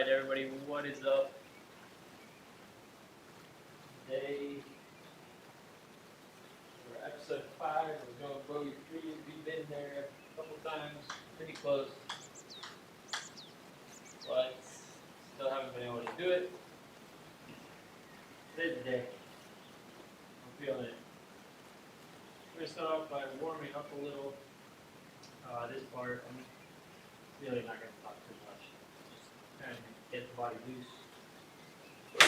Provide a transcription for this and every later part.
Alright everybody, what is up? Today, for episode 5, we're going Bogey-Free. We've been there a couple times, pretty close, but still haven't been able to do it. Today's the day. I'm feeling it. We're going to start off by warming up a little. This part, I'm really not going to talk too much. Just kind of get the body loose. I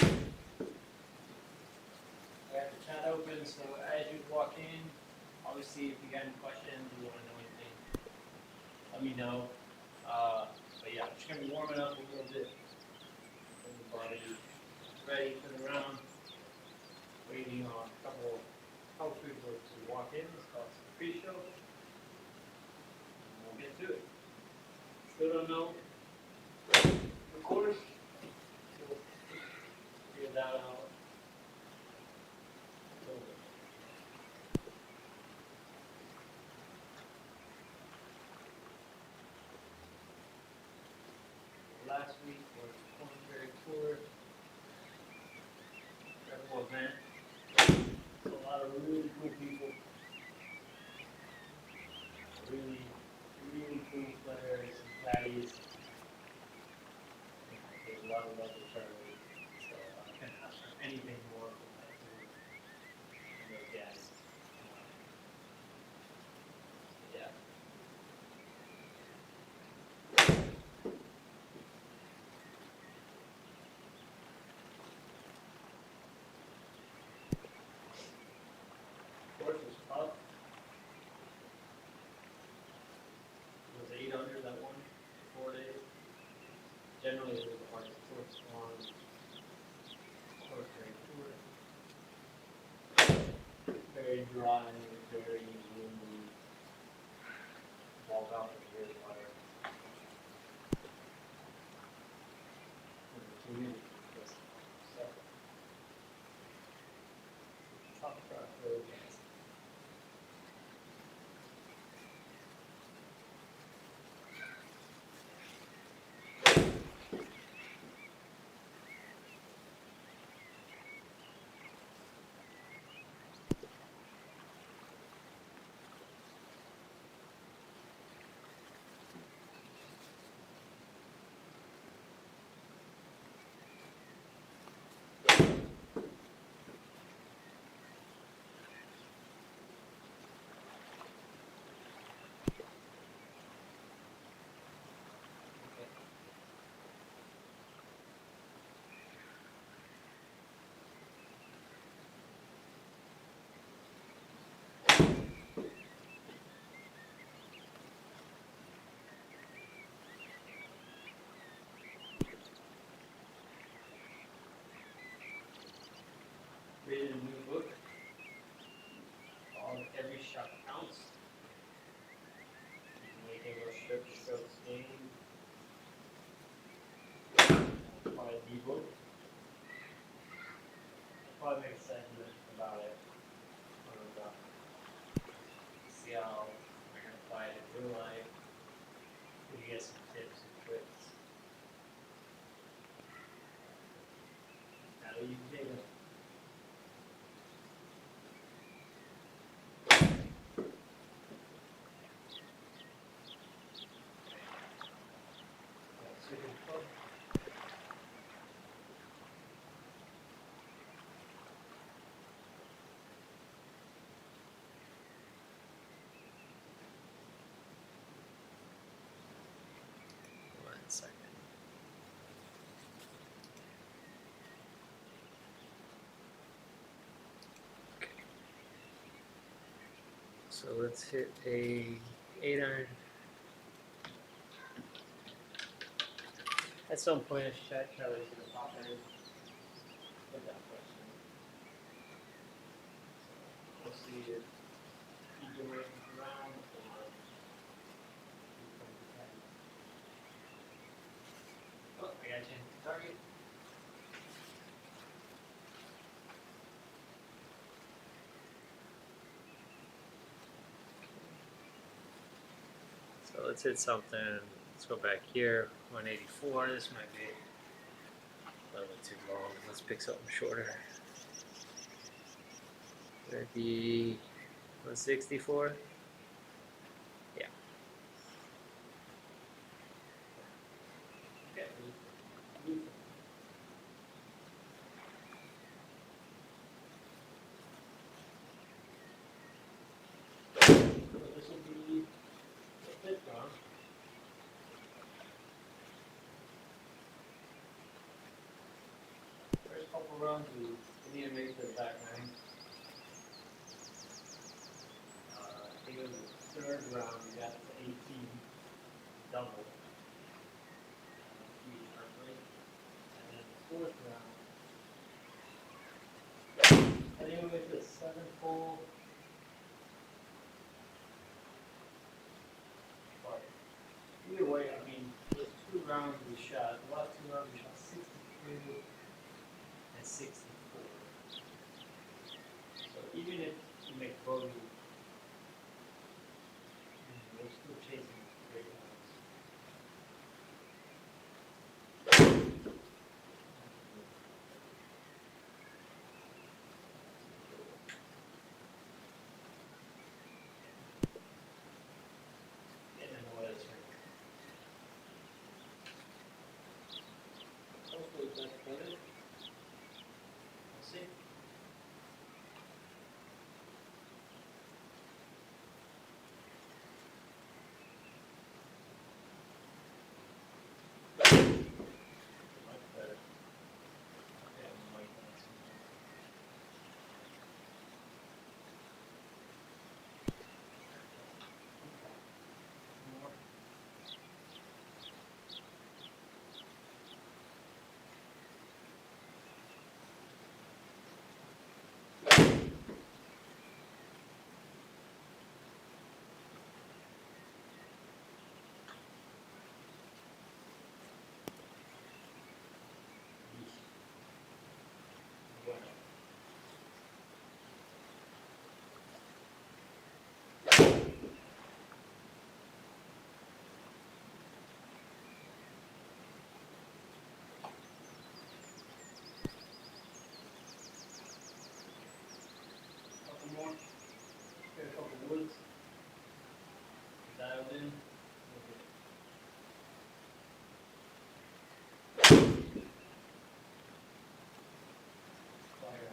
got the chat open, so as you walk in, obviously if you got any questions, you want to know anything, let me know. But yeah, I'm just going to be warming up a little bit. Get the body ready for the round. Waiting on a couple people to walk in. It's called the pre-show. And we'll get to it. Still don't know the course. We'll figure that out. Last week was the commentary tour. Incredible event. A lot of really cool people. Really cool players and caddies. There's a lot of love for Charlie. So I can't ask for anything more from that tour and those guys. Yeah. Course was tough. It was 8 under that one, 4 days. Generally, it was the hardest course on commentary tour. Very dry, very windy. Walk out with weird water. The community was so tough for those guys. Created a new book called Every Shot Counts. You can make English strokes game. Buy an ebook. I'll probably make a segment about it. See how I can apply it in real life. Give you guys some tips and tricks. How do you do it? One second. So let's hit a 8 iron. At some point, I should check Charlie's gonna pop in. Put that question. So we'll see if he can wait around or oh, I got you. Target. So let's hit something. Let's go back here. 184. This might be That went too long. Let's pick something shorter. Would it be 164? Yeah. Okay. So this will be the 5th round. First couple rounds, we need to make the back nine. I think it was the 3rd round, we got to 18 double. And then the 4th round, I think we went to 7 full. But either way, I mean, those 2 rounds we shot, the last 2 rounds we shot 63 and 64. So even if you make bogey, we're still chasing great rounds. Getting in the way of this ring. Hopefully that's better. Let's see. Much better. Okay, I'm like that. More. Bueno. Couple more. Get a couple woods. Dialed in. Fire.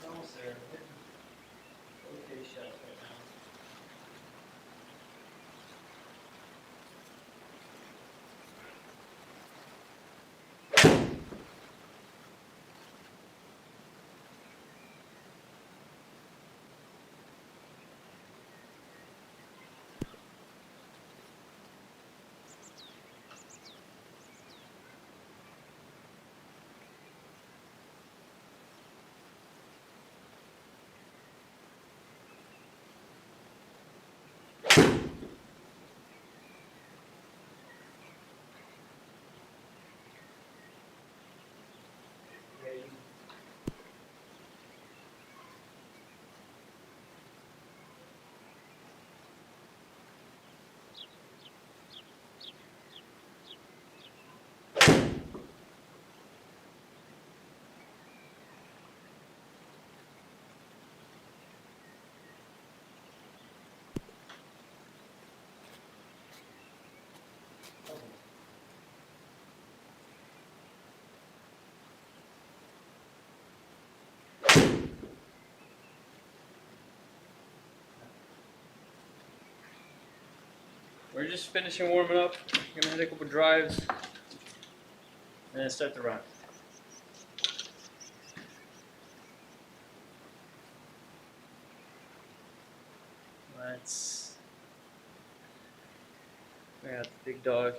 Almost there. Okay, shots right now. Ready. Couple more. We're just finishing warming up. We're gonna hit a couple drives and then start the run. Let's bring out the big dog.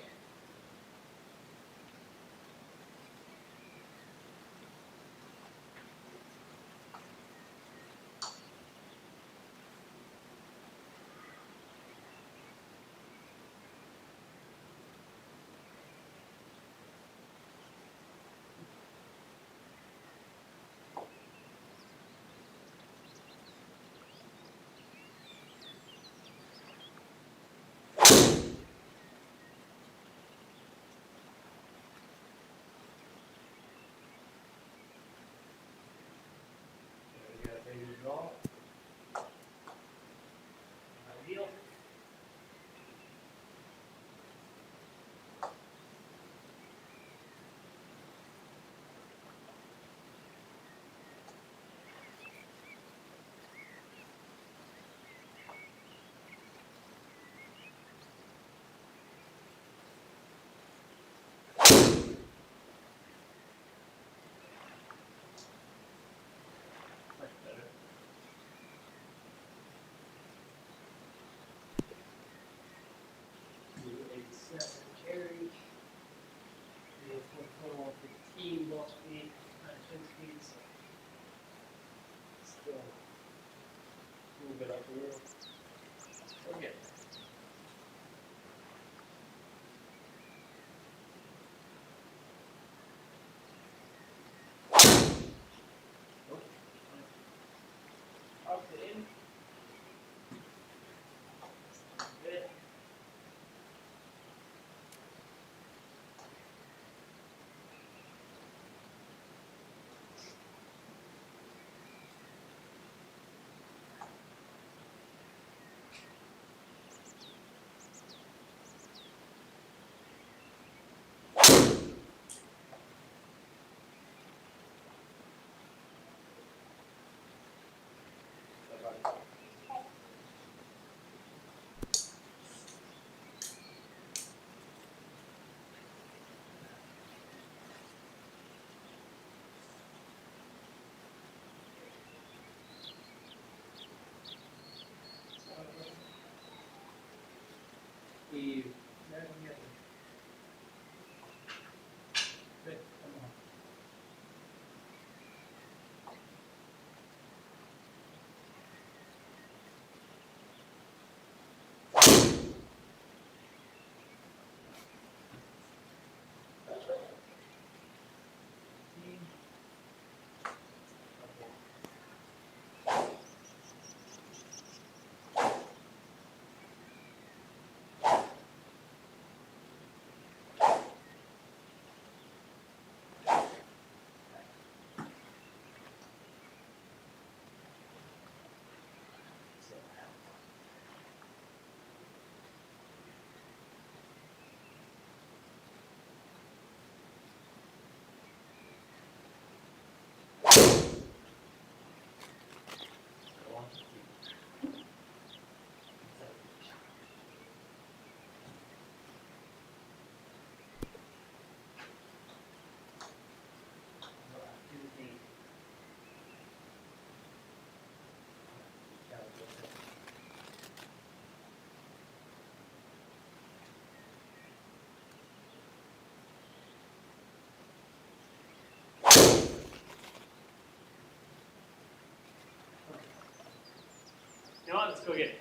know what? Let's go get it.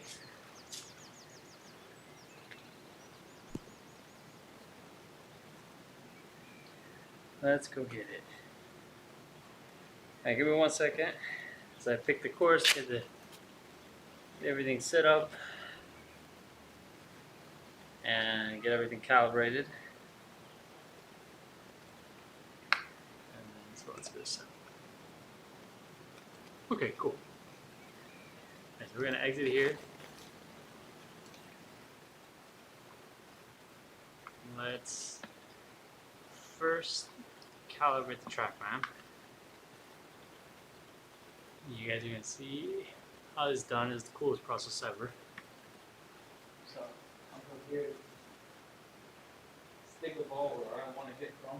Let's go get it. Alright, give me 1 second. As I pick the course, get everything set up, and get everything calibrated. And then, so let's get set up. Okay, cool. Right, so we're going to exit here. Let's first calibrate the TrackMan. You guys are going to see how this is done. Is the coolest process ever. So I'm going here, stick the ball where I want to hit from.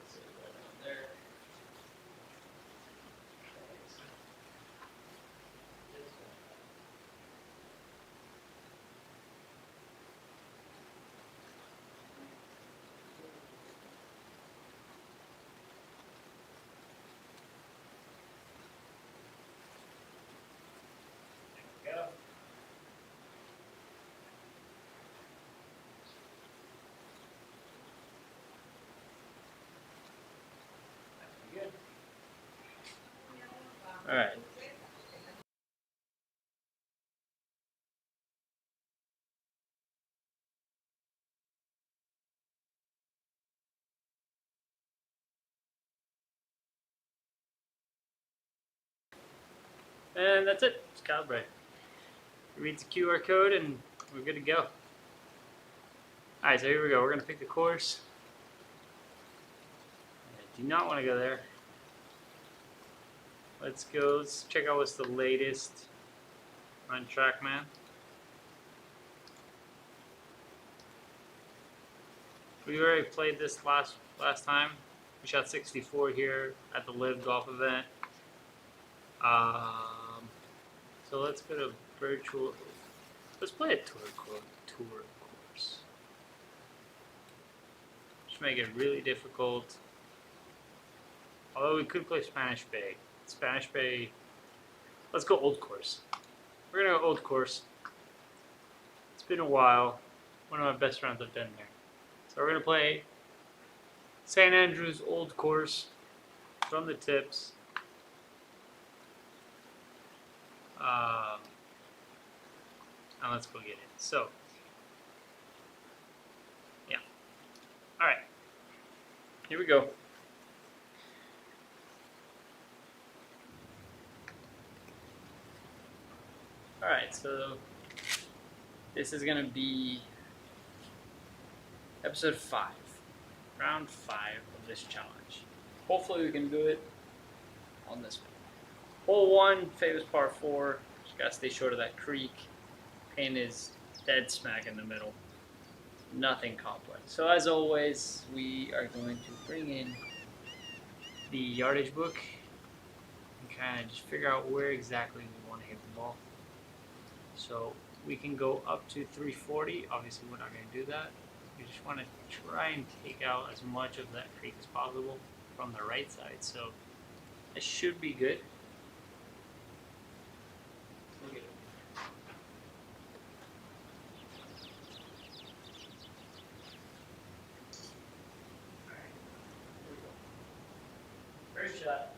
Let's see, right down there. There we go. Good. All right. And that's it. Just calibrate. It reads the QR code and we're good to go. Alright, so here we go. We're going to pick the course. I do not want to go there. Let's go. Let's check out what's the latest on TrackMan. We already played this last time. We shot 64 here at the Live Golf event. So let's go to virtual. Let's play a tour course. Just make it really difficult. Although we could play Spanish Bay. Spanish Bay. Let's go old course. We're gonna go old course. It's been a while. One of my best friends I've done there. So we're gonna play St. Andrews old course from the tips. And let's go get it. So, yeah. All right. Here we go. All right. So this is gonna be episode 5, round 5 of this challenge. Hopefully we can do it on this one. Hole 1, famous par 4. Just gotta stay short of that creek. Pin is dead smack in the middle. Nothing complex. So as always, we are going to bring in the yardage book and kind of just figure out where exactly we want to hit the ball. So we can go up to 340. Obviously, we're not going to do that. We just want to try and take out as much of that creek as possible from the right side. So it should be good. Look at it. First shot.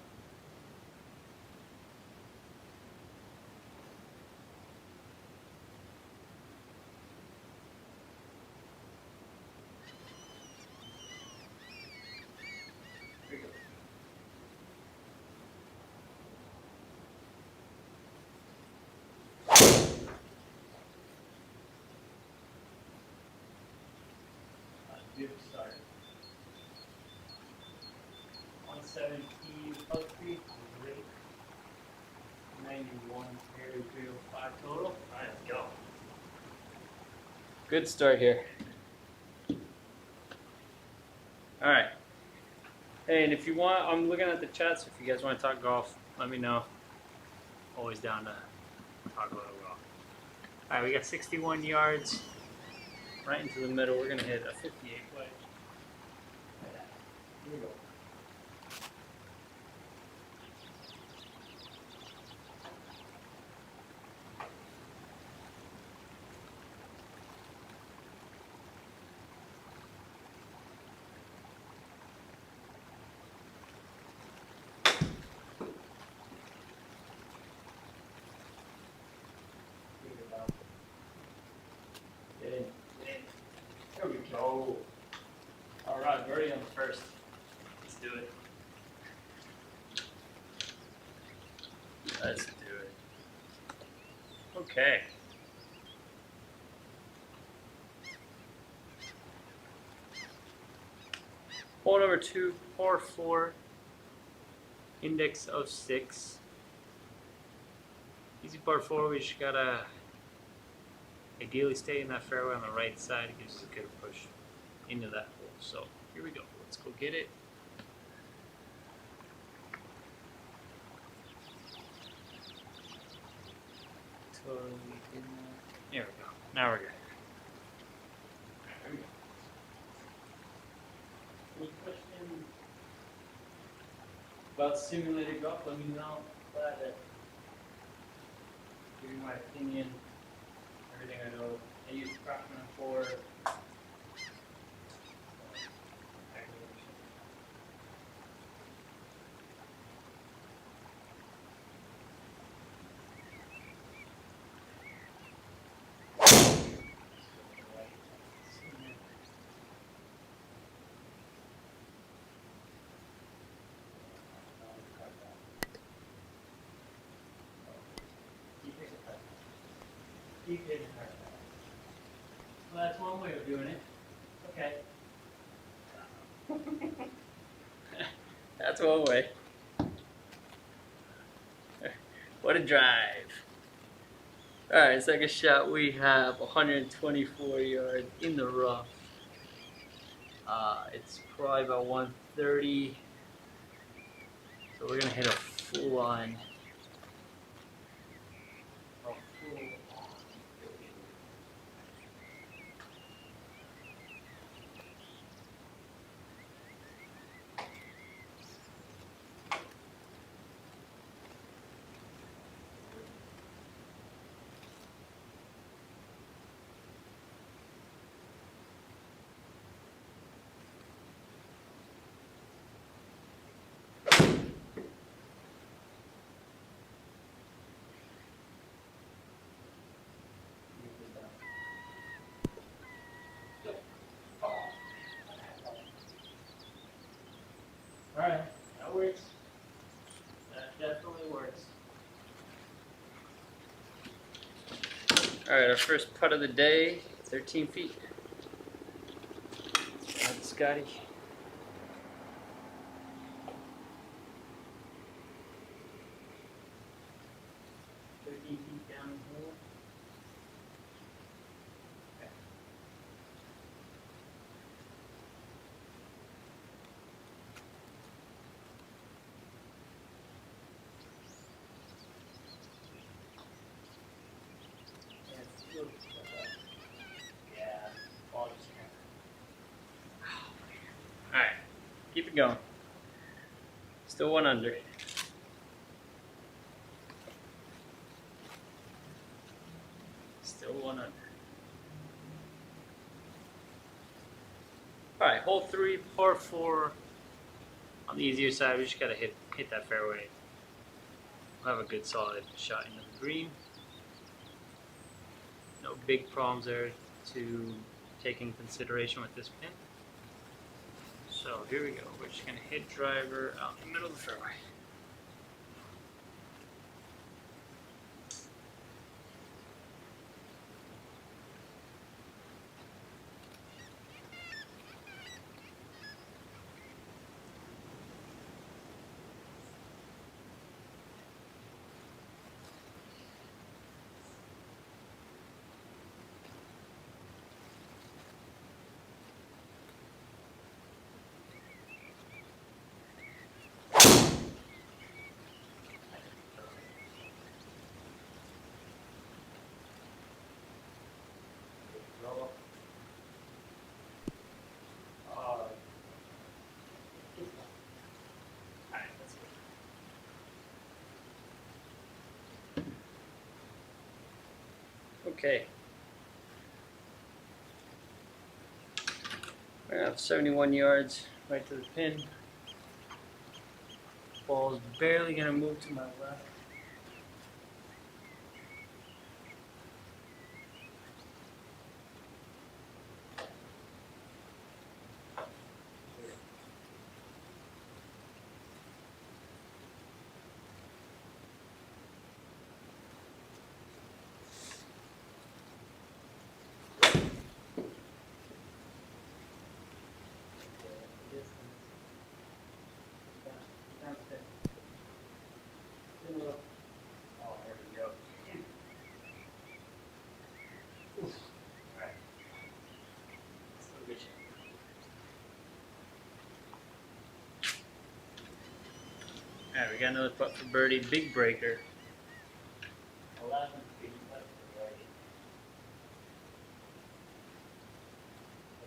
Here we go. Good start. 117 Bogey-Free, great. 91 area 305 total. Alright, let's go. Good start here. Alright. Hey, and if you want, I'm looking at the chat, so if you guys want to talk golf, let me know. Always down to talk a little golf. Alright, we got 61 yards. Right into the middle. We're going to hit a 58 wedge. Here we go. go. All right, birdie on the first. Let's do it. Let's do it. Okay. Hole number 2, par 4, index of 6. Easy par 4, we just gotta ideally stay in that fairway on the right side. It gives us a good push into that hole. So here we go. Let's go get it. Totally in there. There we go. Now we're good. There we go. Any questions about simulated golf? Let me know. Glad to give you my opinion. Everything I know. I use TrackMan for. Keep it hard. Well, that's one way of doing it. Okay. That's one way. What a drive. Alright, second shot, we have 124 yards in the rough. It's probably about 130. So we're going to hit a full on. Alright, that works. That definitely works. Alright, our first putt of the day, 13 feet. That's Caddie. 13 feet down the hole. Okay. Yeah, ball just Alright, keep it going. Still 1 under. Still 1 under. Alright, hole 3, par 4. On the easier side, we just gotta hit that fairway. We'll have a good solid shot into the green. No big problems there to take in consideration with this pin. So here we go. We're just going to hit driver out in the middle of the fairway. Okay. We're gonna have 71 yards right to the pin. Ball's barely gonna move to my left. Alright, we got another putt for birdie. Big breaker. 11 feet left to right.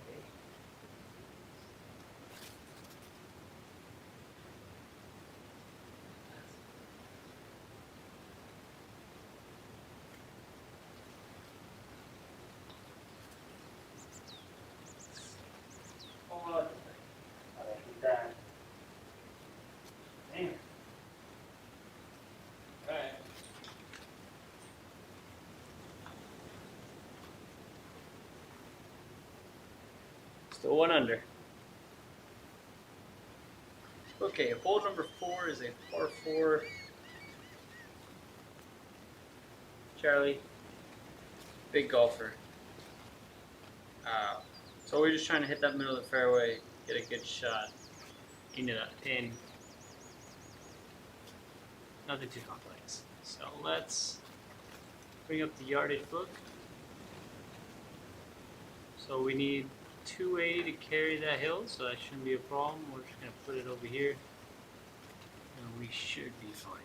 Okay. Oh, I think that. Damn. Alright. Still one under. Okay, hole number 4 is a par 4. Charlie, big golfer. So we're just trying to hit that middle of the fairway, get a good shot into that pin. Nothing too complex. So let's bring up the yardage book. So we need 280 to carry that hill, so that shouldn't be a problem. We're just going to put it over here, and we should be fine.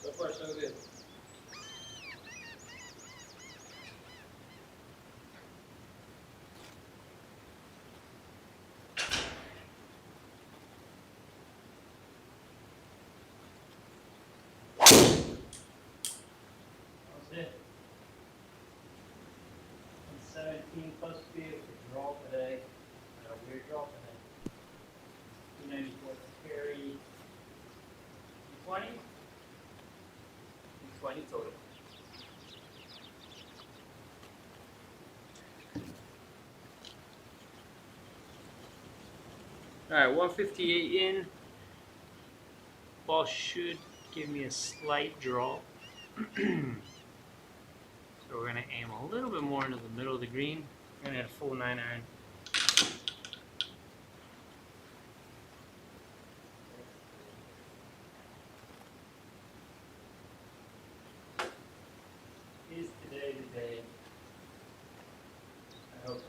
So far, so good. It. 17 supposed to be a draw today. A weird draw today. 294 to carry. 220? 220 total. Alright, 158 in. Ball should give me a slight draw. So we're going to aim a little bit more into the middle of the green. We're going to hit a full 9 iron. Is today the day? I hope so.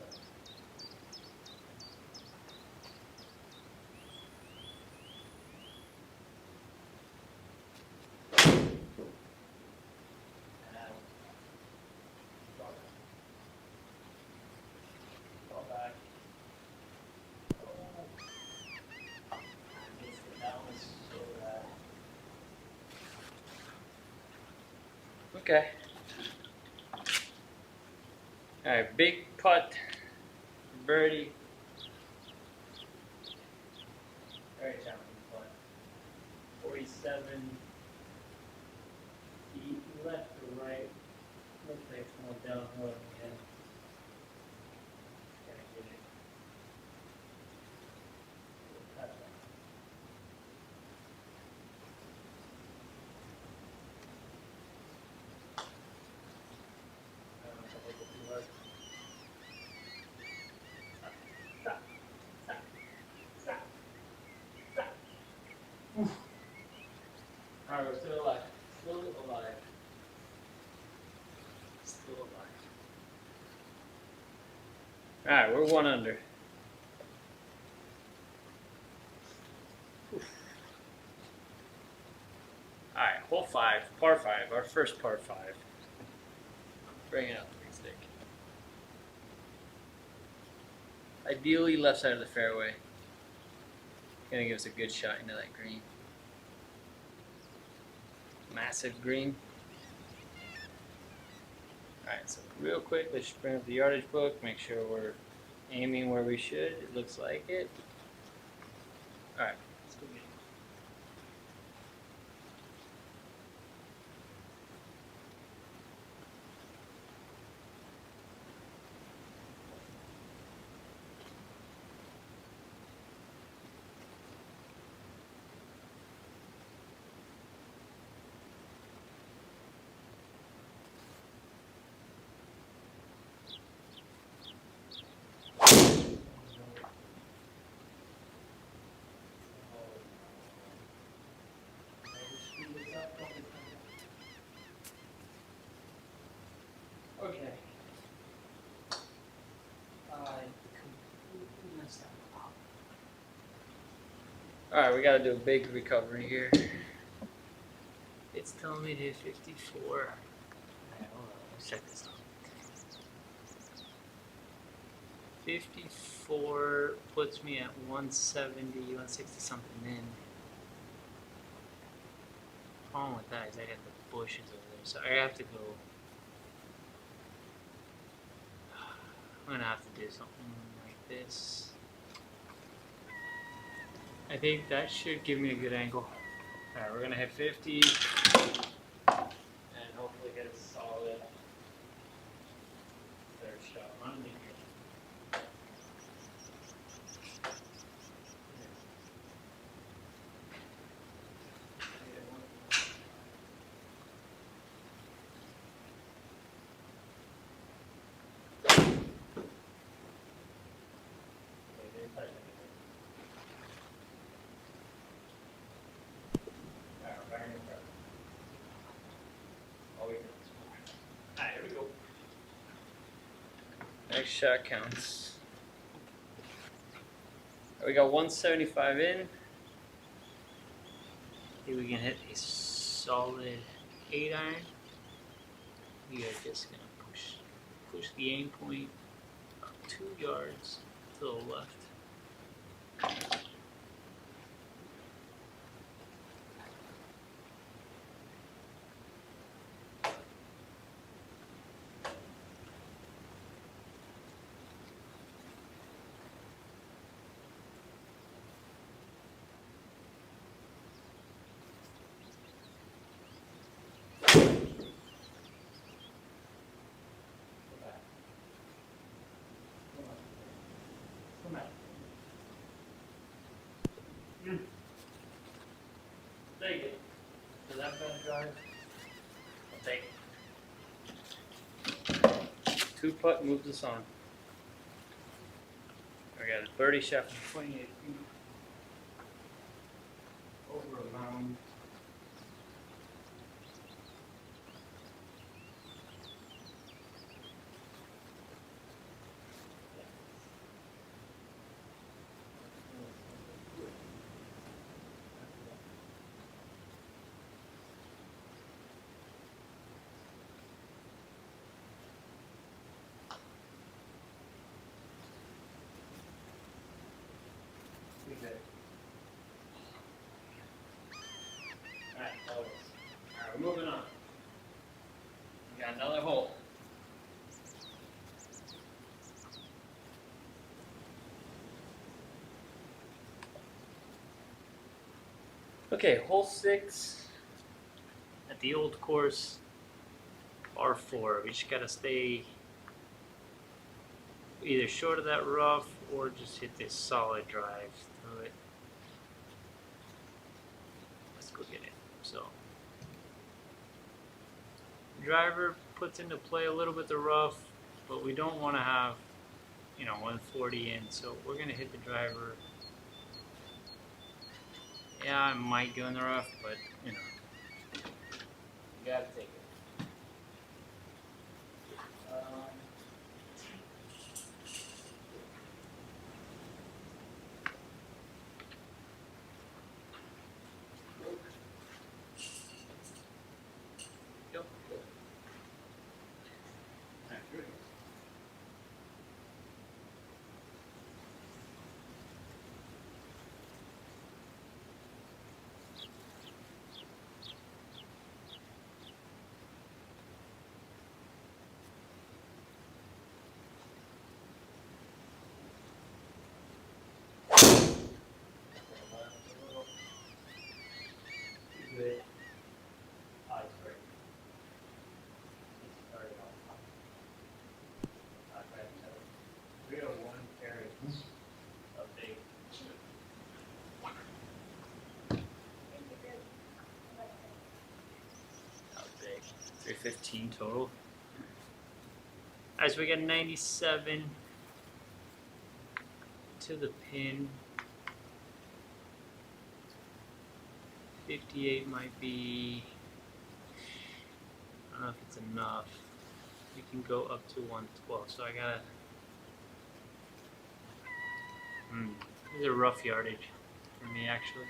Okay. Alright, big putt. Birdie. Very challenging putt. 47 feet left or right. Looks like it's going downhill again. Gonna get it. Touch it. Alright, we're still alive. Still alive. Still alive. Alright, we're 1 under. Alright, hole 5, par 5, our first par 5. Bring it up the big stick. Ideally left side of the fairway. Gonna give us a good shot into that green. Massive green. Alright, so real quick, let's just bring up the yardage book, make sure we're aiming where we should. It looks like it. Alright, let's go get it. Alright, we gotta do a big recovery here. It's telling me to hit 54. Alright, hold on, let's check this out. 54 puts me at 170, 160 something in. Problem with that is I got the bushes over there, so I have to go. I'm gonna have to do something like this. I think that should give me a good angle. Alright, we're gonna hit 50 and hopefully get a solid third shot. I'm gonna Alright, here we go. Next shot counts. We got 175 in. Here we can hit a solid 8 iron. We are just gonna push the aim point about 2 yards to the left. Take it. Does that bad drive? I'll take it. 2 putt moves us on. I got a birdie shot from 28 feet. Over a mound. Alright, we're moving on. We got another hole. Okay, hole 6 at the old course, R4. We just gotta stay either short of that rough or just hit this solid drive through it. Let's go get it. So, driver puts into play a little bit the rough, but we don't want to have, 140 in. So we're gonna hit the driver. Yeah, I might go in the rough, but you gotta take it. Good. Oh, it's great. It's started off. 301 carries. A big. How big? 315 total. Alright, so we got 97 to the pin. 58 might be, I don't know if it's enough. We can go up to 112, so I gotta, this is a rough yardage. for me actually.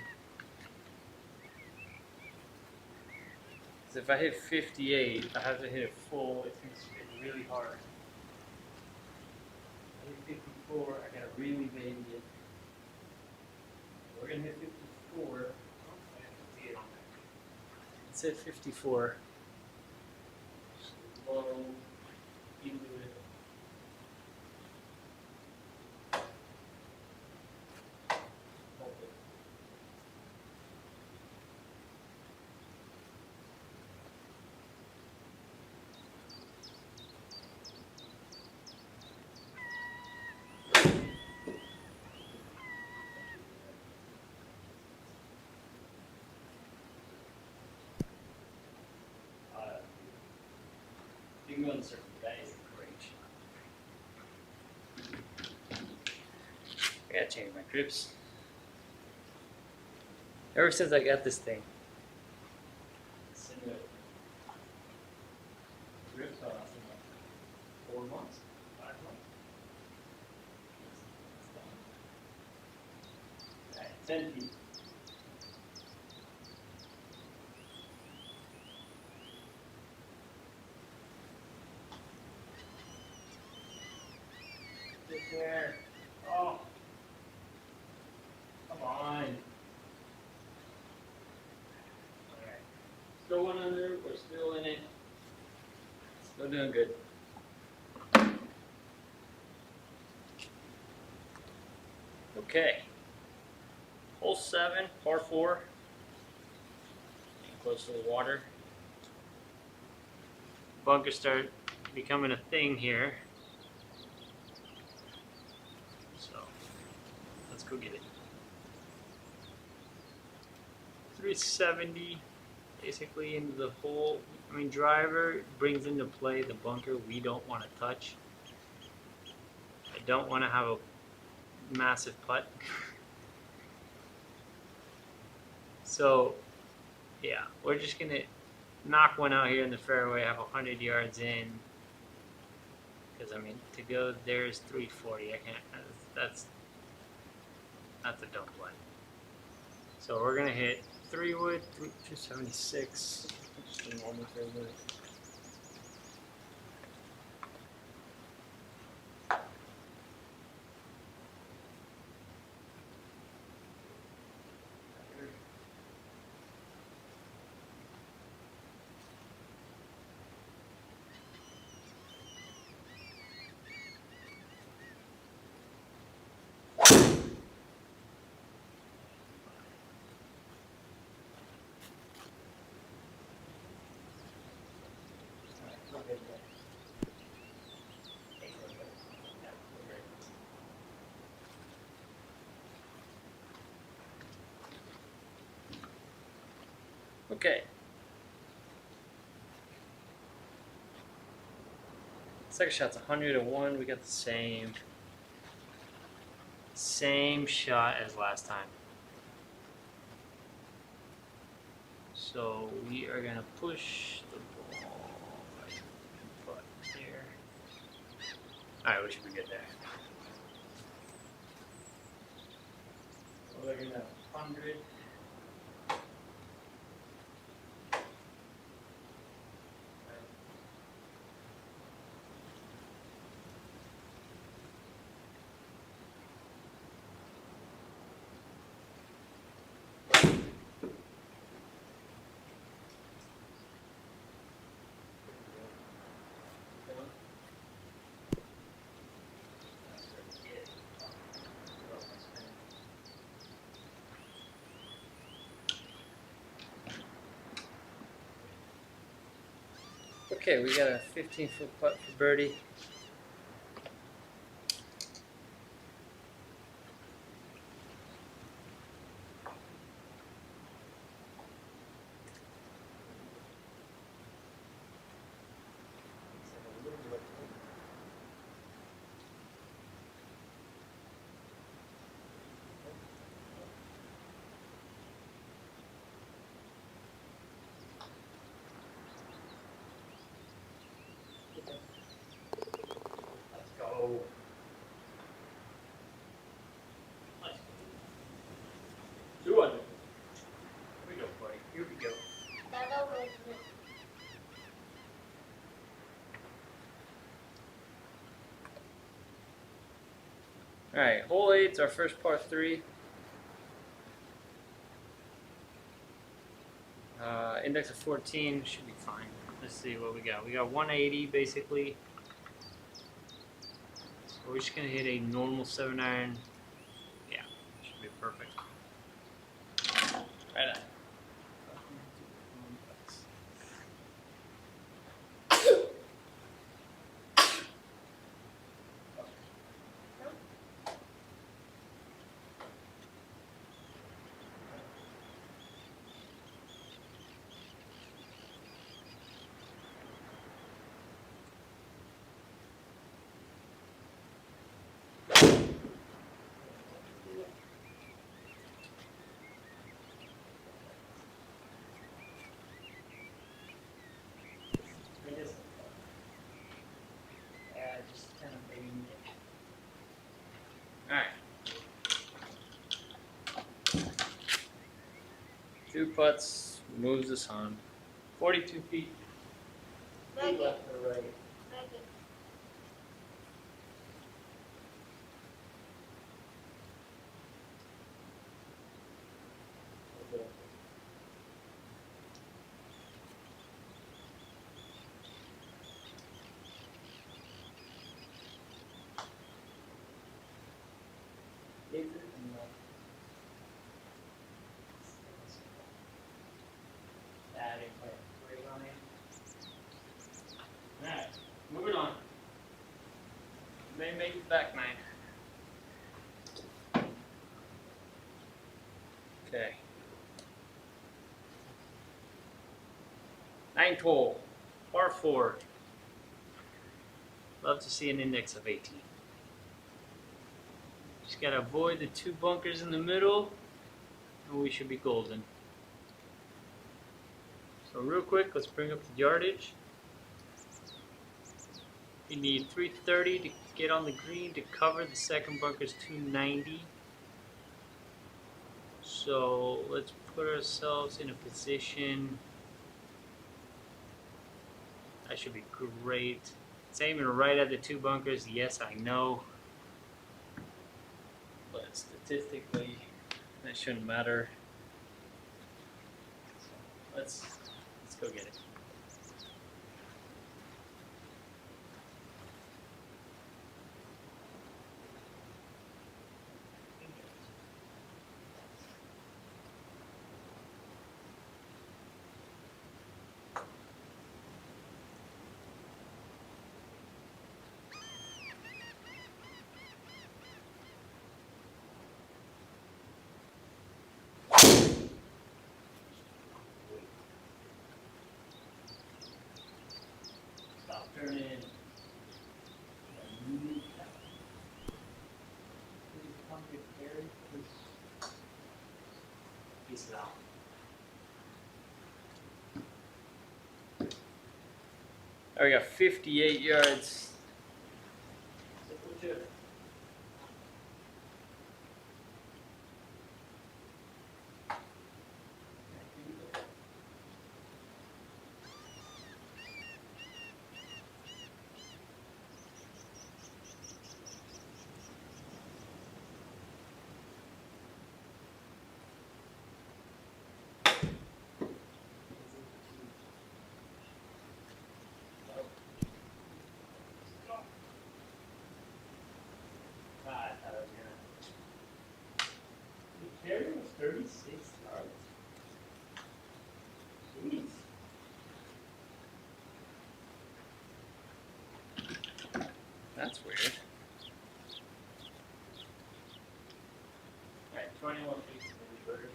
Because if I hit 58, I have to hit it full. It's gonna spin really hard. I hit 54. I gotta really baby it. We're gonna hit 54. Oh, I got 58 on there. Let's hit 54. Slow into it. You can go in the circle. That is a great shot. I gotta change my grips. Ever since I got this thing, grips are lasting like 4 months, 5 months. Alright, 10 feet. Sit there. Oh. Come on. Alright. Still one under. We're still in it. Still doing good. Okay. Hole 7, par 4. Getting close to the water. Bunkers start becoming a thing here. So, let's go get it. 370 basically into the hole. I mean, driver brings into play the bunker we don't want to touch. I don't want to have a massive putt. So, yeah, we're just going to knock one out here in the fairway, have 100 yards in. Because, I mean, to go there is 340. I can't, that's a dumb play. So we're going to hit 3 wood, 276. Just a normal 3 wood. Okay. Second shot's 101. We got the same shot as last time. So we are gonna push the ball right there. Alright, we should be good there. So we're gonna 100. Okay, we got a 15-foot putt for birdie. Alright, hole 8's our first par 3. Index of 14 should be fine. Let's see what we got. We got 180 basically. So we're just going to hit a normal 7-iron. Yeah, should be perfect. Right on. Alright. 2 putts moves us on. 42 feet. Like left or right. Like it. Alright, moving on. May make it back 9. Okay. 9th hole, par 4. Love to see an index of 18. Just gotta avoid the 2 bunkers in the middle, and we should be golden. So real quick, let's bring up the yardage. You need 330 to get on the green to cover. The second bunker's 290. So let's put ourselves in a position. That should be great. It's aiming right at the 2 bunkers. Yes, I know. But statistically, that shouldn't matter. So let's go get it. Stop turning. Peace out. We got 58 yards. Carry was 36 yards. Jeez. That's weird. Alright, 21 feet to the birdie.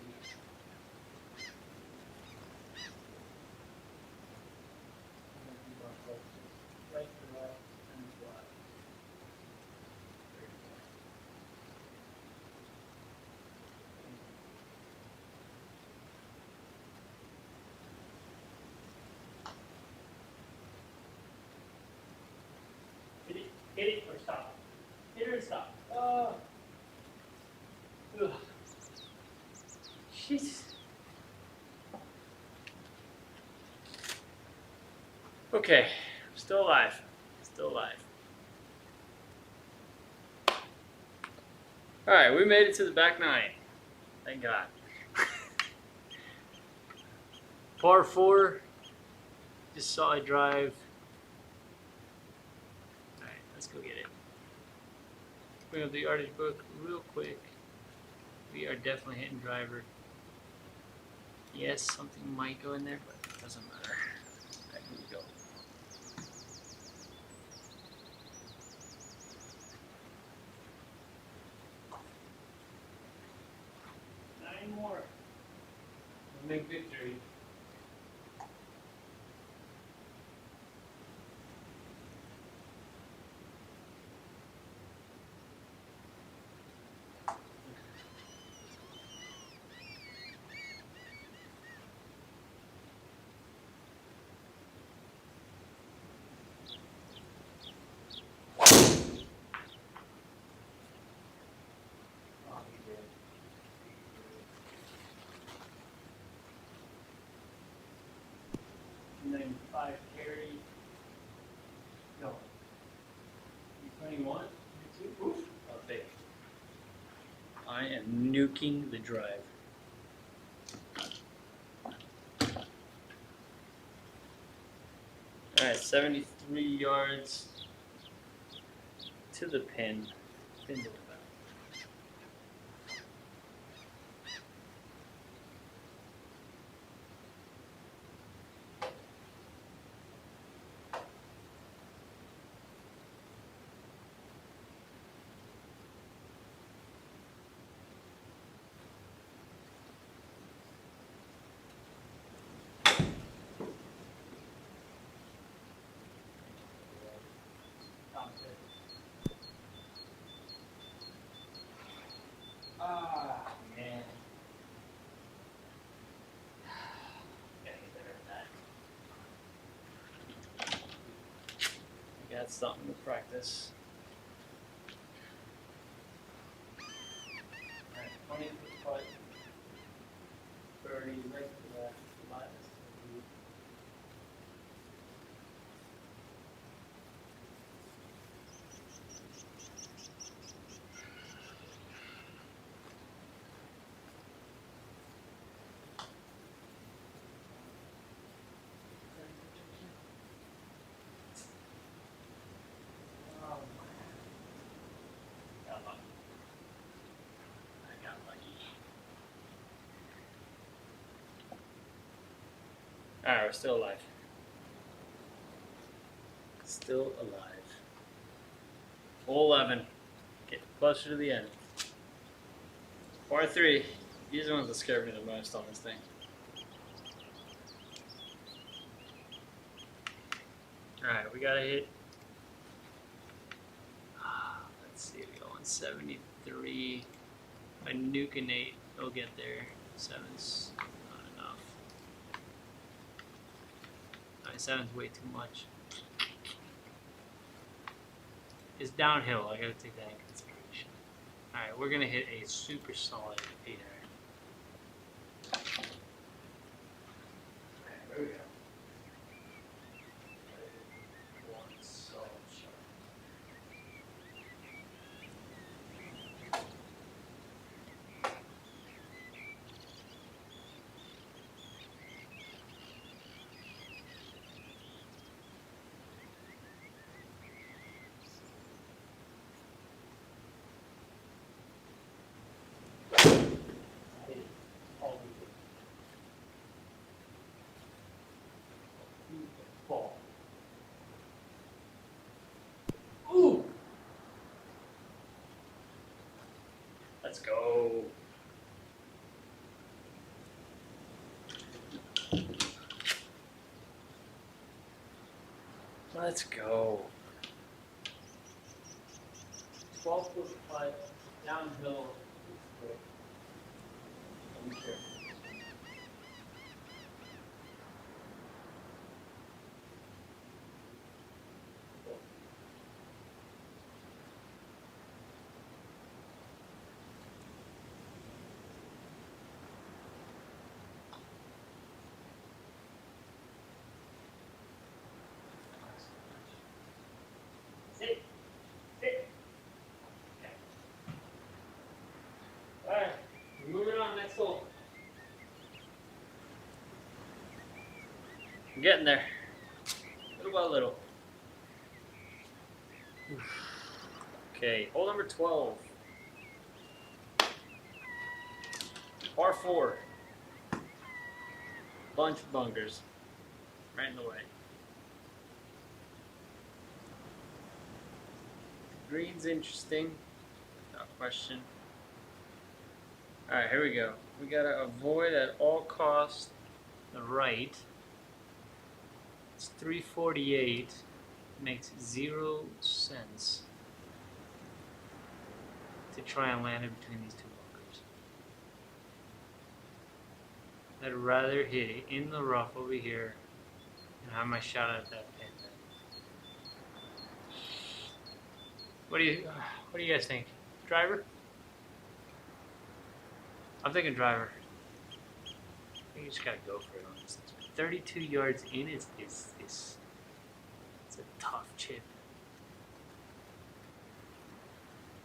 Right to left and flat. Hit it or stop. Hit it or stop. Oh. Ugh. Jeez. Okay, I'm still alive. Still alive. All right, we made it to the back nine. Thank God. Par 4, just solid drive. All right, let's go get it. Bring up the yardage book real quick. We are definitely hitting driver. Yes, something might go in there, but it doesn't matter. All right, here we go. Nine more. Big victory. Oh, he did. And then 5 carry. No. 21? 22? Oof. Oh, big. I am nuking the drive. Alright, 73 yards to the pin. Pin to the back. Ah, man. Gotta get better at that. I got something to practice. Alright, 20 foot putt. 30 right to left. Minus 30. Oh, got lucky. I got lucky. Alright, we're still alive. Still alive. Full 11. Getting closer to the end. Par 3. These are the ones that scare me the most on this thing. Alright, we gotta hit. Let's see, we're going 73. By nuke an 8, it'll get there. 7's not enough. Alright, 7's way too much. It's downhill, I gotta take that in consideration. Alright, we're gonna hit a super solid 8 iron. Alright, there we go. One solid shot. Ball. Ooh! Let's go. Let's go. 12-foot putt, downhill. Be careful. Sit. Sit. Okay. Axel. I'm getting there. Little by little. Okay, hole number 12. Par 4. Bunch of bunkers. Right in the way. Green's interesting. No question. Alright, here we go. We gotta avoid at all costs the right. It's 348. Makes 0 sense to try and land it between these two bunkers. I'd rather hit it in the rough over here and have my shot at that pin. What do you guys think? Driver? I'm thinking driver. I think you just gotta go for it on this. 32 yards in is it's a tough chip.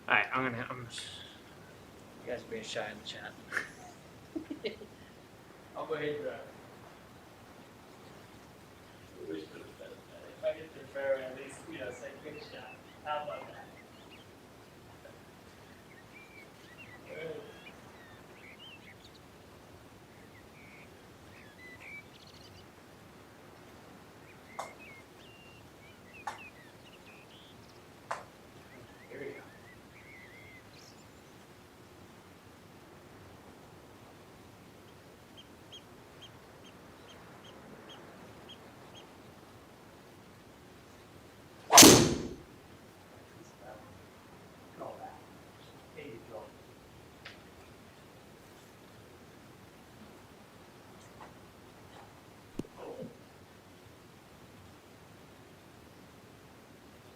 Alright, I'm you guys are being shy in the chat. I'll go ahead and drive. If I get to the fairway, at least, say good shot. How about that? Good. Here we go.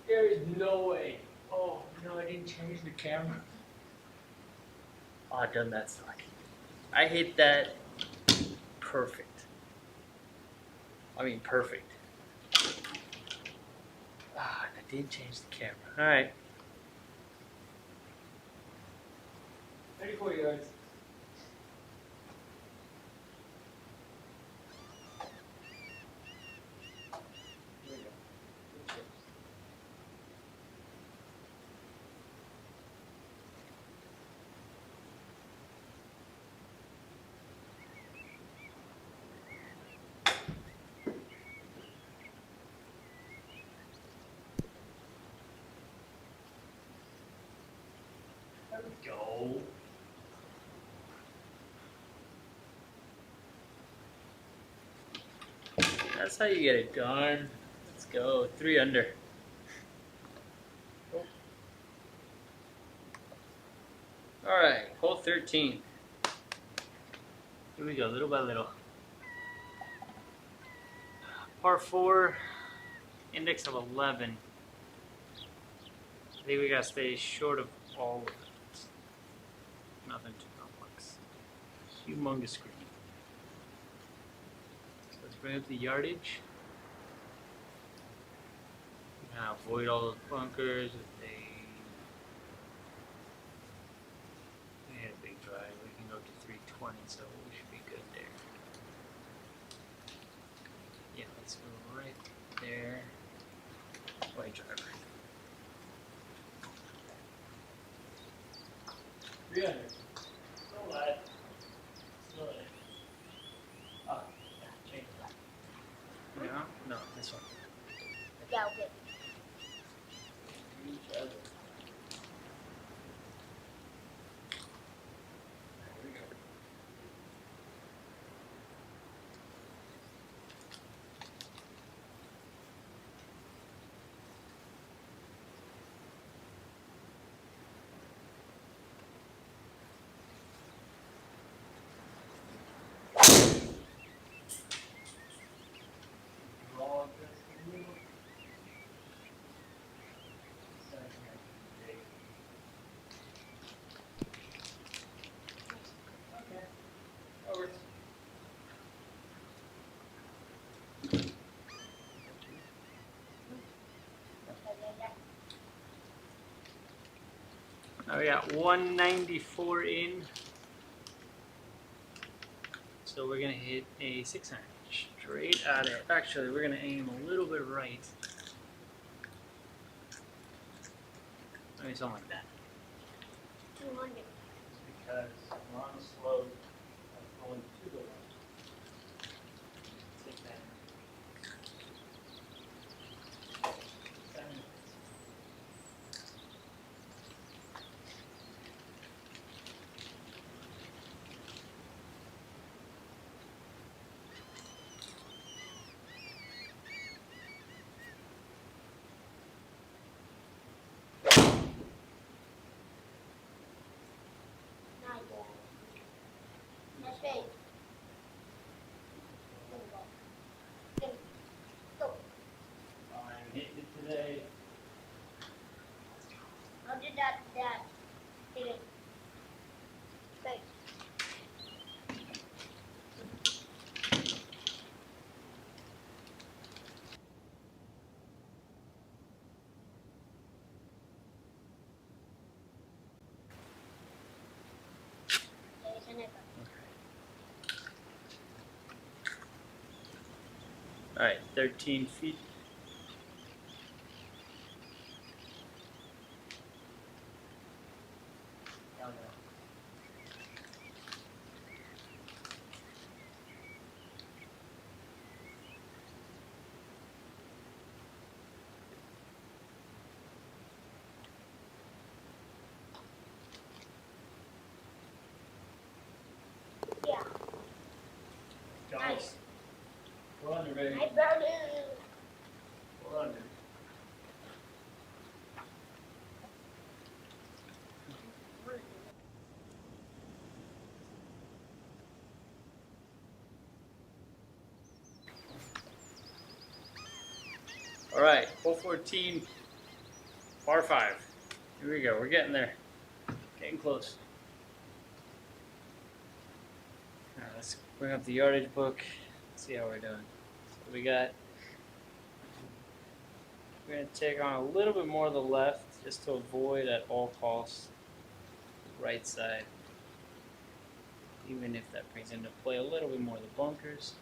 There is no way. Oh, no, I didn't change the camera. Oh, Dunne, that suck. I hit that perfect. I mean, perfect. Ah, I did change the camera. All right. 34 yards. Here we go. Good chips. There we go. That's how you get it done. Let's go. 3 under. Alright, hole 13. Here we go, little by little. Par 4, index of 11. I think we gotta stay short of all of it. Nothing too complex. Humongous screen. So let's bring up the yardage. Now avoid all those bunkers. We had a big drive. We can go to 320, so we should be good there. Yeah, let's go right there. White driver. 300. No lag. Still there. Oh, yeah, change that. No, this one. Yeah, okay. Each other. There we go. Draw just a little. Okay. Over. Now we got 194 in. So we're gonna hit a 6 iron straight at it. Actually, we're gonna aim a little bit right. Maybe something like that. 200. Because we're on the slope of going to the left. 6 iron. 7 minutes. Not yet. That's right. Go. I'm hitting it today. How did that hit it? Right. There's an echo. All right, 13 feet. Down there. Yeah. Nice. Go under, baby. I brought it. Go under. All right, hole 14, par 5. Here we go. We're getting there. Getting close. All right, let's bring up the yardage book. See how we're doing. So we're going to take on a little bit more of the left just to avoid at all costs the right side. Even if that brings into play a little bit more of the bunkers.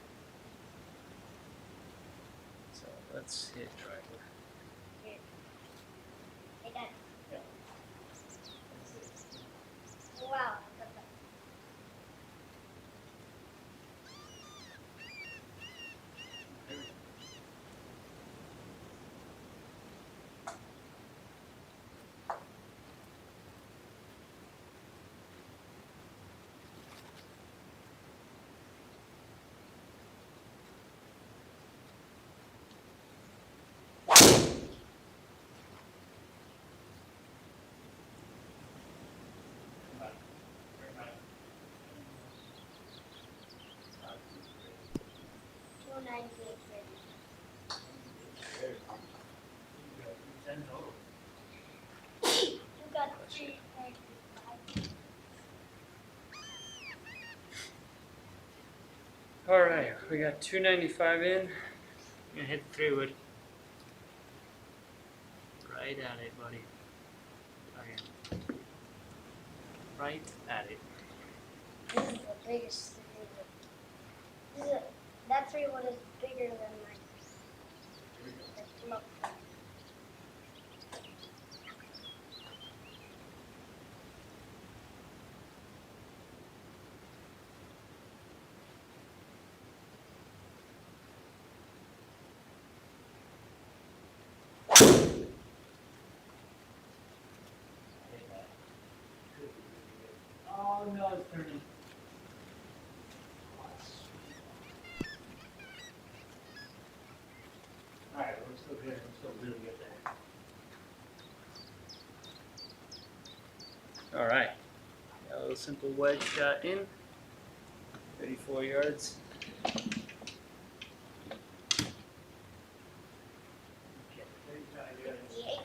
So let's hit driver. Hey, Dad. Yeah. Wow. You got 395. All right, we got 295 in. I'm gonna hit the 3-wood. Right at it, buddy. Okay. Right at it. This is the biggest three. That 3-wood is bigger than mine. Look. Oh no, it's turning. Alright, we're still good. We're still really good there. Alright. Got a little simple wedge shot in. 34 yards. Okay, 35 yards. 58.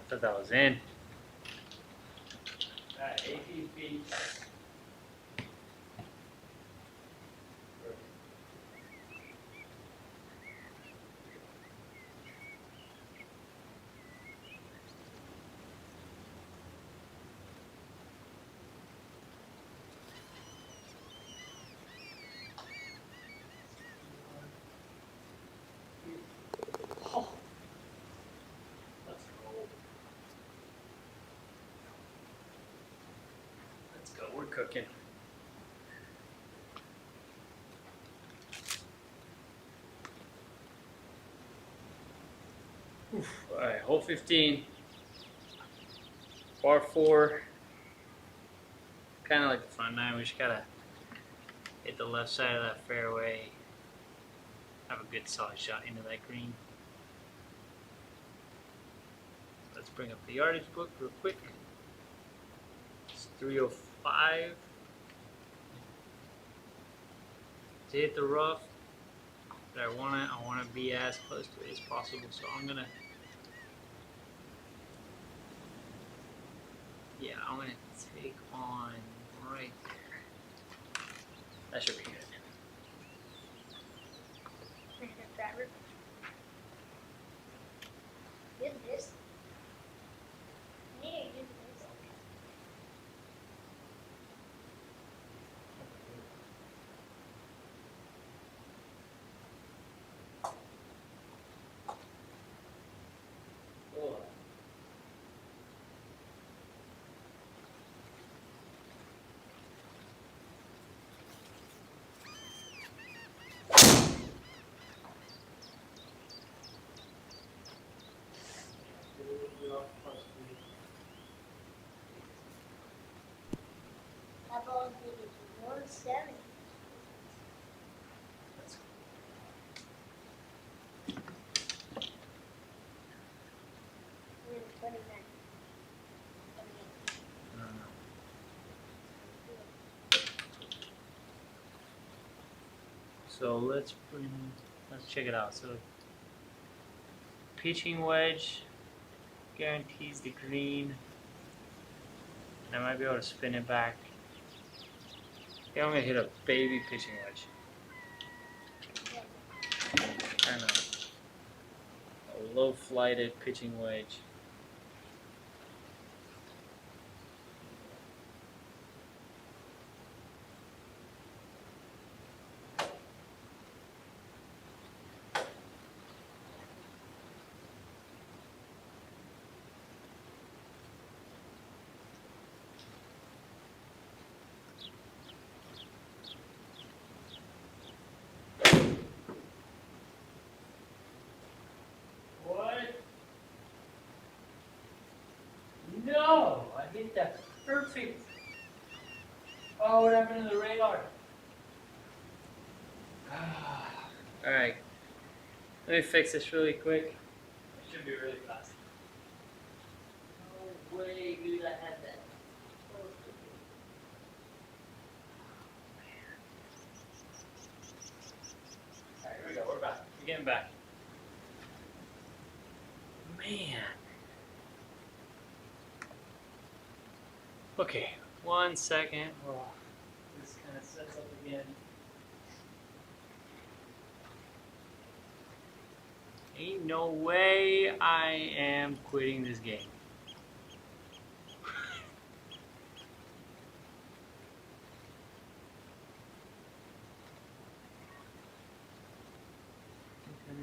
thought that was in. Alright, AP feet. Oh, let's go. Let's go. We're cooking. Alright, hole 15. Par 4. Kind of like the front 9. We just gotta hit the left side of that fairway. Have a good solid shot into that green. Let's bring up the yardage book real quick. It's 305. To hit the rough, but I wanna be as close to it as possible. So I'm gonna take on right there. That should be good. Get this. Yeah, get this. Cool. That ball is 170. We're in 29. So let's check it out. So pitching wedge guarantees the green. And I might be able to spin it back. Yeah, I'm gonna hit a baby pitching wedge. Kind of a low flighted pitching wedge. What? No! I hit that perfect. Oh, what happened to the radar? Alright. Let me fix this really quick. It should be really fast. No way, dude, I had that. Alright, here we go. We're back. We're getting back. Man. Okay, 1 second. Oh, this kind of sets up again. Ain't no way I am quitting this game.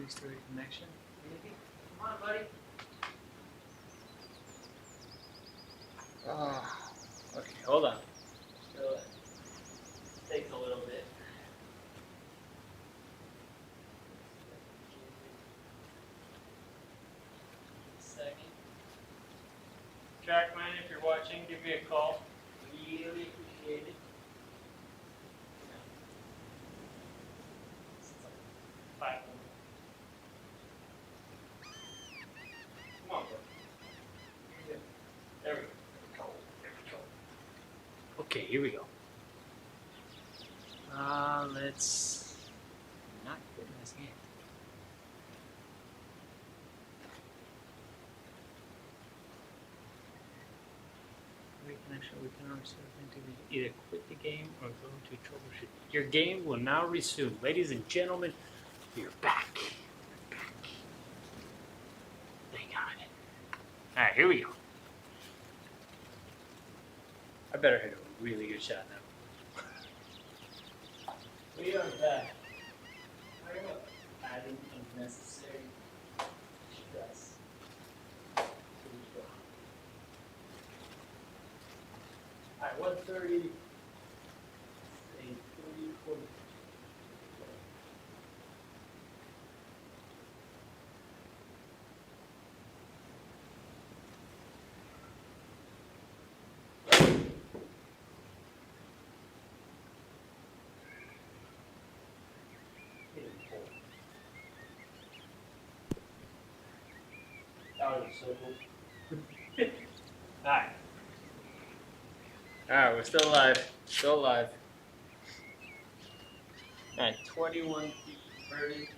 Restore connection. Come on, buddy. Okay, hold on. So, takes a little bit. Second. TrackMan, if you're watching, give me a call. Really appreciate it. 5 minutes. Come on, bro. There we go. There we go. Okay, here we go. Let's not quit this game. function, we can understand to be either quit the game or go to troubleshoot. Your game will now resume. Ladies and gentlemen, we're back. We're back. Thank God. Alright, here we go. I better hit a really good shot now. We are back. We're adding unnecessary stress. Alright, 130. A 40. That was so cool. Alright. Alright, we're still alive. Still alive. Alright, 21 feet per birdie.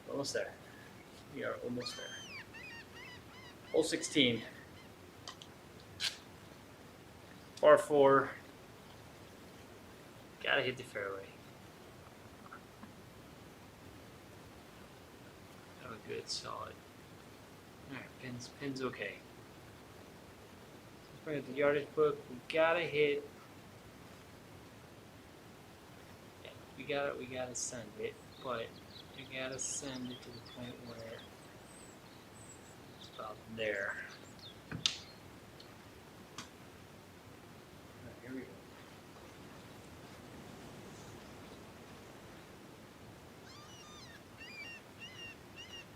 Almost there. We are almost there. Hole 16. Par 4. Gotta hit the fairway. Have a good solid. Alright, pin's okay. Let's bring up the yardage book. We gotta hit. Yeah, we gotta send it, but we gotta send it to the point where it's about there. Alright, here we go.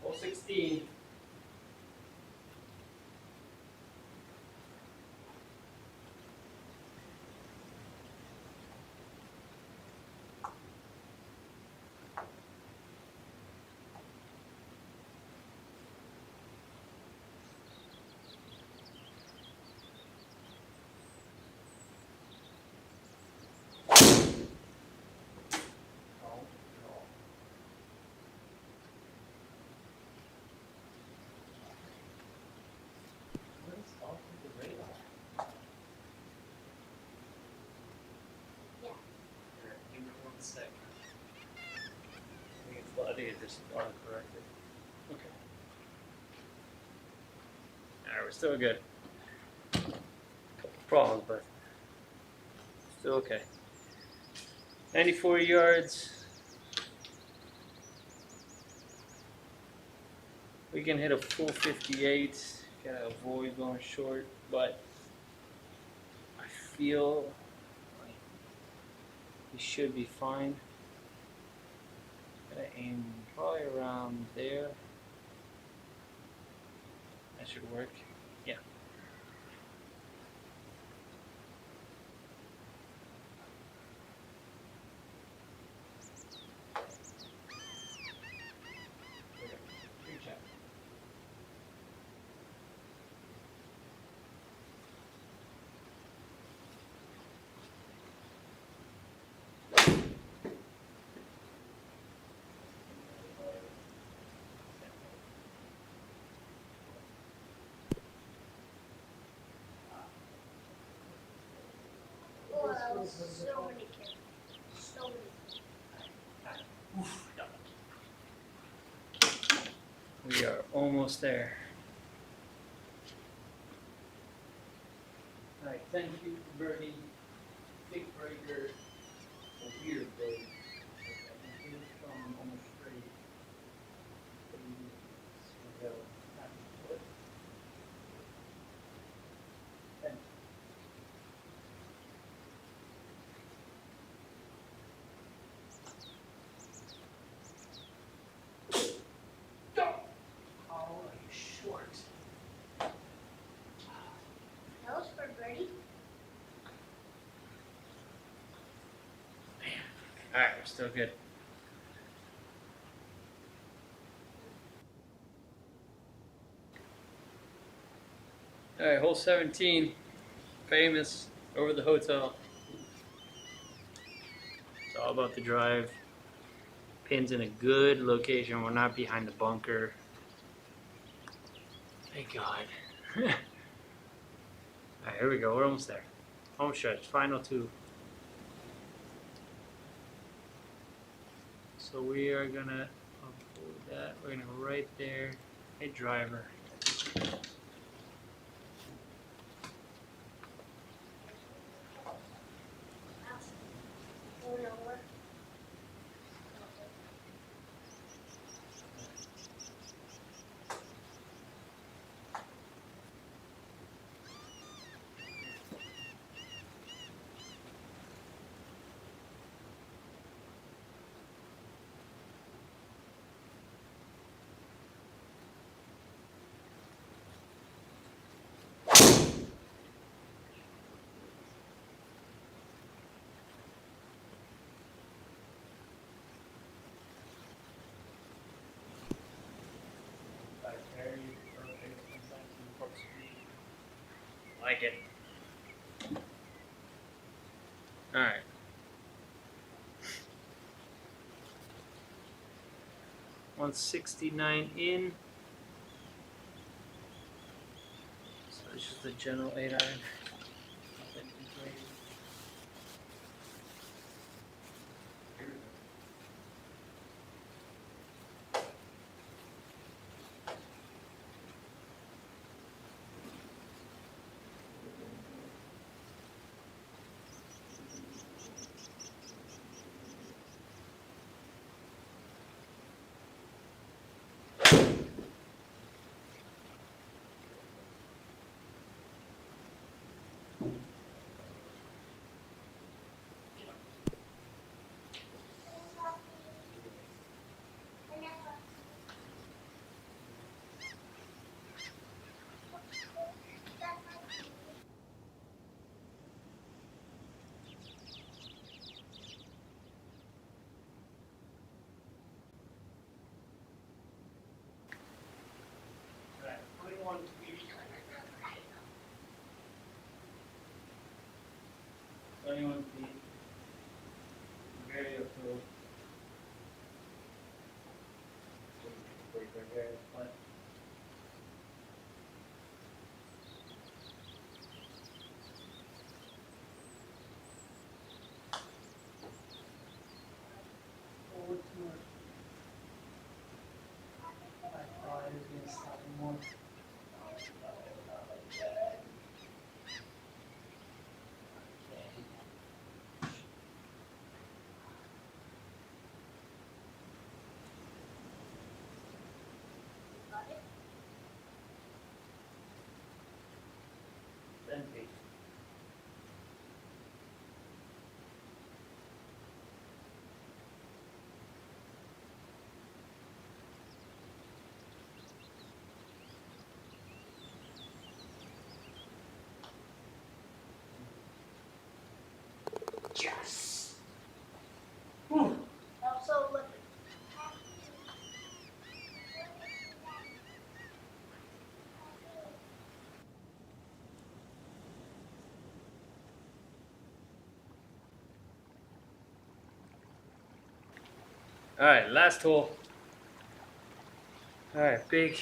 Hole 16. Second. I think it's just autocorrected. Okay. Alright, we're still good. Couple problems, but still okay. 94 yards. We can hit a full 58. Gotta avoid going short, but I feel like we should be fine. Gotta aim probably around there. That should work. Yeah. Good job. Wow, so many kids. So many. We are almost there. Alright, thank you for birdie. Big breaker. A weird break. I think from almost straight. So go. Thank you. Alright, we're still good. Alright, hole 17. Famous. Over the hotel. It's all about the drive. Pin's in a good location. We're not behind the bunker. Thank God. Alright, here we go. We're almost there. Home stretch. Final two. So we are gonna avoid that. We're gonna go right there. Hey, driver. Going over. Very perfect. Like it. Alright. $169 in. So this is the general 8 iron. Nothing crazy. Alright, 21 feet. 21 feet. Very uphill. Very flat. Forward to our 5 is going to stop him more. Got it? 10 feet. Yes. Whew. Also, look. All right, last hole. All right, big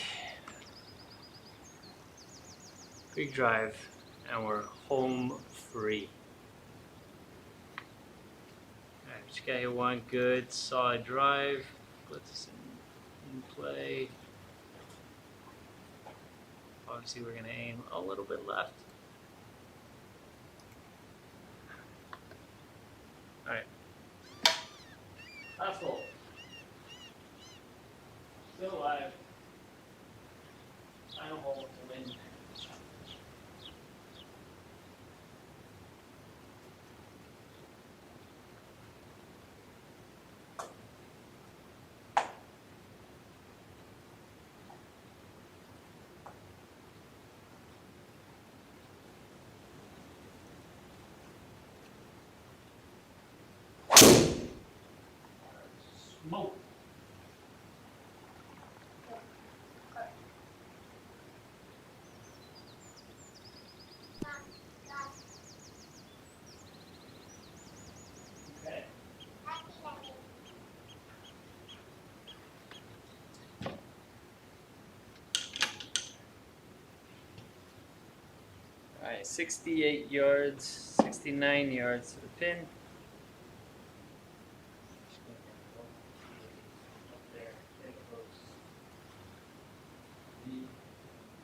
drive, and we're home free. All right, just gotta hit one good, solid drive. Put this in play. Obviously, we're gonna aim a little bit left. All right, last hole. Still alive. Final hole to win. Smoke. Okay. All right, 68 yards, 69 yards to the pin. Up there, very close. We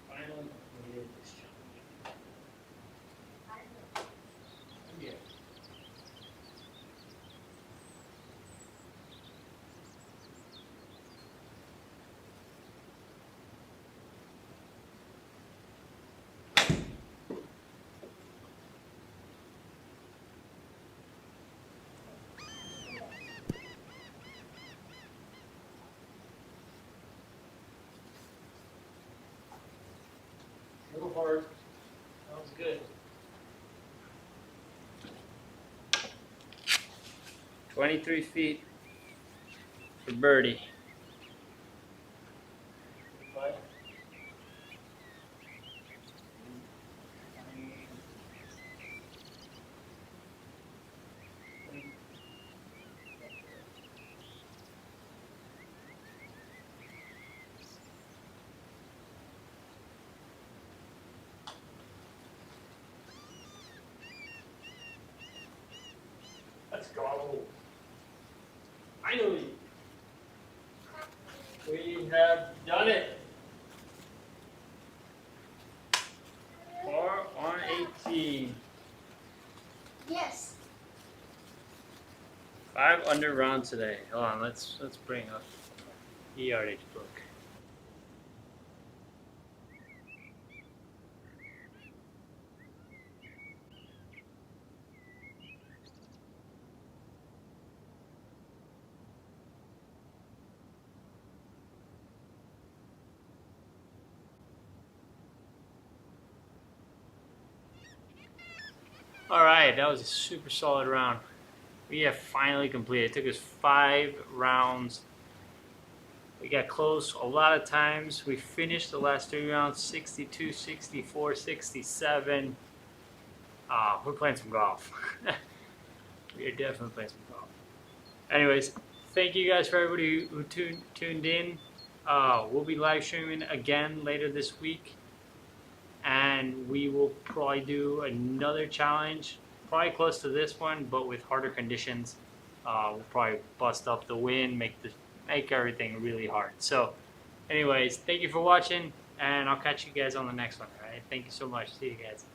finally completed this challenge. Yeah. A little hard. That was good. 23 feet for birdie. But let's go. Finally, we have done it. 4 on 18. Yes. 5 under round today. Hold on, let's bring up the yardage book. All right, that was a super solid round. We have finally completed. It took us 5 rounds. We got close a lot of times. We finished the last 3 rounds 62, 64, 67. We're playing some golf. We are definitely playing some golf. Anyways, thank you guys for everybody who tuned in. We'll be live streaming again later this week. And we will probably do another challenge, probably close to this one, but with harder conditions. We'll probably bust up the wind, make everything really hard. So, anyways, thank you for watching, and I'll catch you guys on the next one. All right, thank you so much. See you guys.